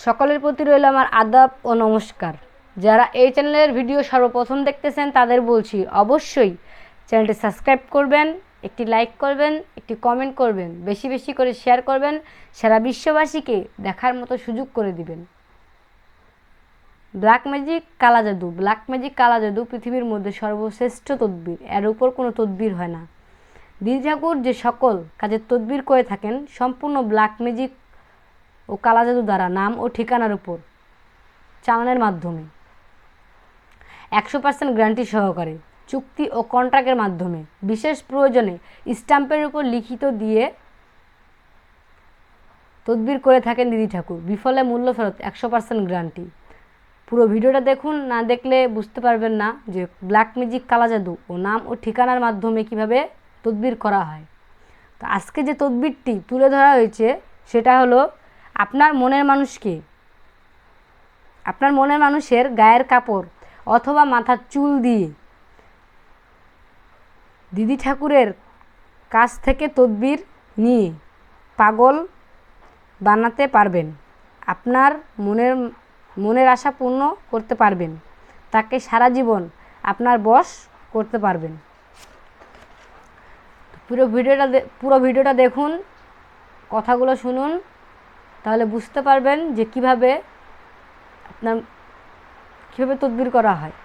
সকলের প্রতি রইল আমার আদাব ও নমস্কার। যারা এই চ্যানেলের ভিডিও সর্বপ্রথম দেখতেছেন তাদের বলছি অবশ্যই চ্যানেলটি সাবস্ক্রাইব করবেন, একটি লাইক করবেন, একটি কমেন্ট করবেন, বেশি বেশি করে শেয়ার করবেন, সারা বিশ্ববাসীকে দেখার মতো সুযোগ করে দিবেন। ব্ল্যাক ম্যাজিক কালা জাদু, ব্ল্যাক ম্যাজিক কালা জাদু পৃথিবীর মধ্যে সর্বশ্রেষ্ঠ তদবির, এর উপর কোনো তদবির হয় না। দিদি ঠাকুর যে সকল কাজের তদবির করে থাকেন সম্পূর্ণ ব্ল্যাক ম্যাজিক ও কালা জাদু দ্বারা, নাম ও ঠিকানার উপর চালানের মাধ্যমে 100% গ্যারান্টি সহকারে, চুক্তি ও কন্ট্রাক্টের মাধ্যমে, বিশেষ প্রয়োজনে স্ট্যাম্পের উপর লিখিত দিয়ে তদবির করে থাকেন দিদি ঠাকুর। বিফলে মূল্য ফেরত, 100% গ্যারান্টি। পুরো ভিডিওটা দেখুন, না দেখলে বুঝতে পারবেন না যে ব্ল্যাক ম্যাজিক কালা জাদু ও নাম ও ঠিকানার মাধ্যমে কিভাবে তদবির করা হয়। তো আজকে যে তদবিরটি তুলে ধরা হয়েছে সেটা হলো আপনার মনের মানুষের গায়ের কাপড় অথবা মাথার চুল দিয়ে দিদি ঠাকুরের কাছ থেকে তদবির নিয়ে পাগল বানাতে পারবেন। আপনার মনের আশা পূর্ণ করতে পারবেন, তাকে সারা জীবন আপনার বশ করতে পারবেন। পুরো ভিডিওটা দেখুন, কথাগুলো শুনুন, তাহলে বুঝতে পারবেন যে কিভাবে তদবির করা হয়।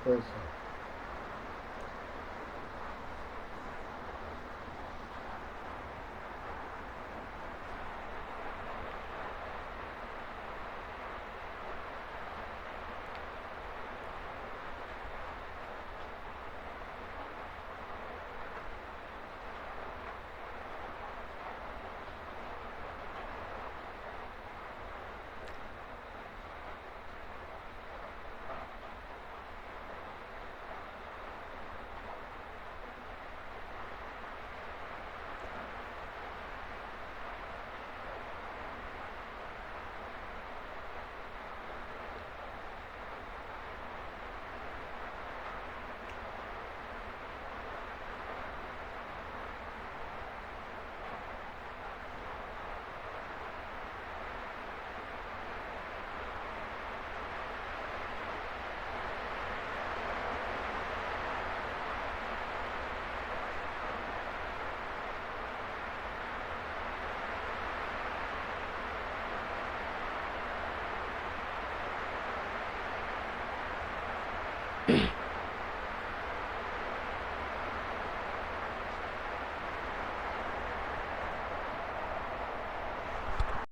পয়সা